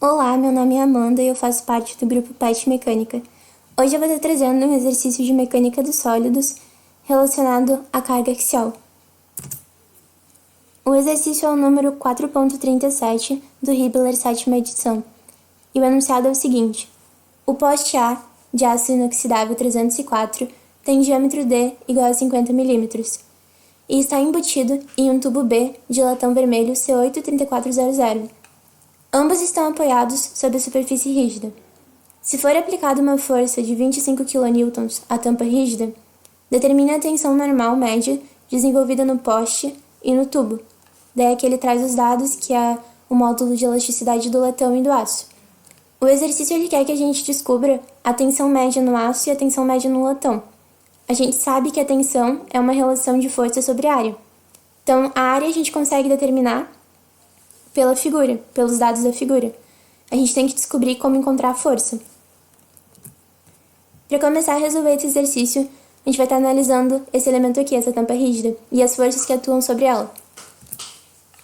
Olá, meu nome é Amanda e eu faço parte do grupo PET Mecânica. Hoje eu vou estar trazendo um exercício de mecânica dos sólidos relacionado à carga axial. O exercício é o número 4.37 do Hibbeler sétima edição. E o enunciado é o seguinte: o poste A, de aço inoxidável 304, tem diâmetro D igual a 50 mm e está embutido em um tubo B de latão vermelho C83400. Ambos estão apoiados sobre a superfície rígida. Se for aplicada uma força de 25 kN à tampa rígida, determine a tensão normal média desenvolvida no poste e no tubo. Daí que ele traz os dados, que é o módulo de elasticidade do latão e do aço. O exercício ele quer que a gente descubra a tensão média no aço e a tensão média no latão. A gente sabe que a tensão é uma relação de força sobre área. Então, a área a gente consegue determinar pela figura, pelos dados da figura. A gente tem que descobrir como encontrar a força. Para começar a resolver esse exercício, a gente vai estar analisando esse elemento aqui, essa tampa rígida, e as forças que atuam sobre ela.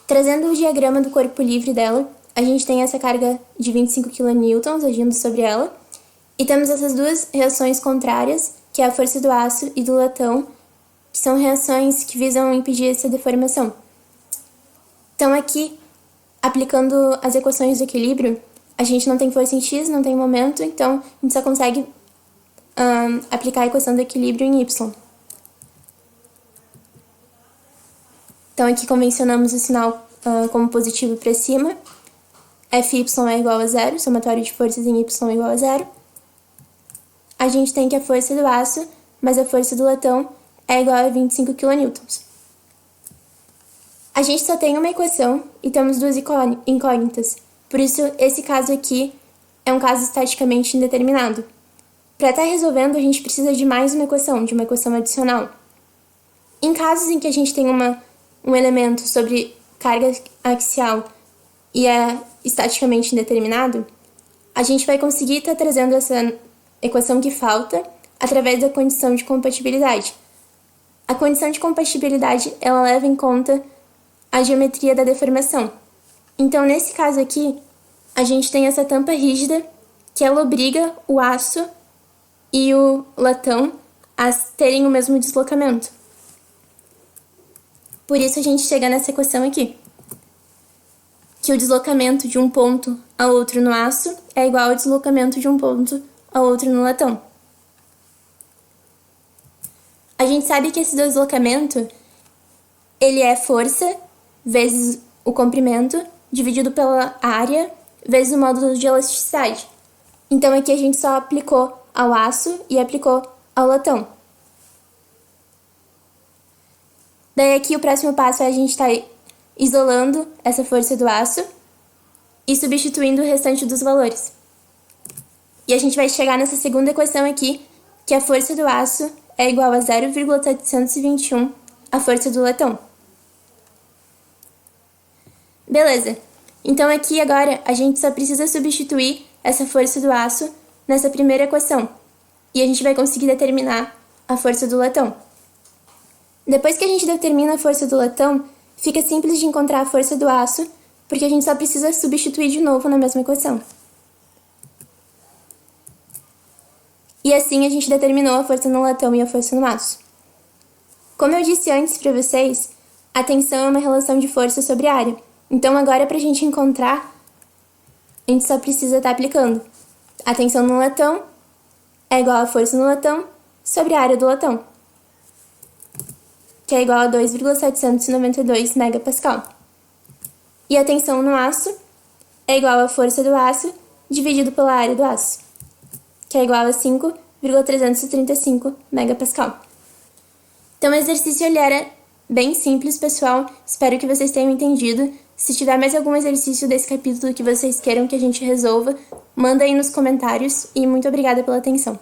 Trazendo o diagrama do corpo livre dela, a gente tem essa carga de 25 kN agindo sobre ela, e temos essas duas reações contrárias, que é a força do aço e do latão, que são reações que visam impedir essa deformação. Então aqui, aplicando as equações do equilíbrio, a gente não tem força em x, não tem momento, então a gente só consegue aplicar a equação do equilíbrio em y. Então aqui convencionamos o sinal como positivo para cima, Fy é igual a zero, somatório de forças em y é igual a zero. A gente tem que a força do aço mais a força do latão é igual a 25 kN. A gente só tem uma equação e temos duas incógnitas, por isso esse caso aqui é um caso estaticamente indeterminado. Para estar resolvendo, a gente precisa de mais uma equação, de uma equação adicional. Em casos em que a gente tem um elemento sobre carga axial e é estaticamente indeterminado, a gente vai conseguir estar trazendo essa equação que falta através da condição de compatibilidade. A condição de compatibilidade ela leva em conta a geometria da deformação. Então, nesse caso aqui, a gente tem essa tampa rígida que ela obriga o aço e o latão a terem o mesmo deslocamento. Por isso a gente chega nessa equação aqui, que o deslocamento de um ponto a outro no aço é igual ao deslocamento de um ponto a outro no latão. A gente sabe que esse deslocamento ele é força vezes o comprimento dividido pela área vezes o módulo de elasticidade. Então aqui a gente só aplicou ao aço e aplicou ao latão. Daí aqui o próximo passo é a gente estar isolando essa força do aço e substituindo o restante dos valores. E a gente vai chegar nessa segunda equação aqui, que a força do aço é igual a 0,721 a força do latão. Beleza, então aqui agora a gente só precisa substituir essa força do aço nessa primeira equação, e a gente vai conseguir determinar a força do latão. Depois que a gente determina a força do latão, fica simples de encontrar a força do aço, porque a gente só precisa substituir de novo na mesma equação. E assim a gente determinou a força no latão e a força no aço. Como eu disse antes para vocês, a tensão é uma relação de força sobre área. Então agora para a gente encontrar, a gente só precisa estar aplicando. A tensão no latão é igual a força no latão sobre a área do latão, que é igual a 2,792 MPa. E a tensão no aço é igual a força do aço dividido pela área do aço, que é igual a 5,335 MPa. Então o exercício ele era bem simples, pessoal. Espero que vocês tenham entendido. Se tiver mais algum exercício desse capítulo que vocês queiram que a gente resolva, manda aí nos comentários e muito obrigada pela atenção.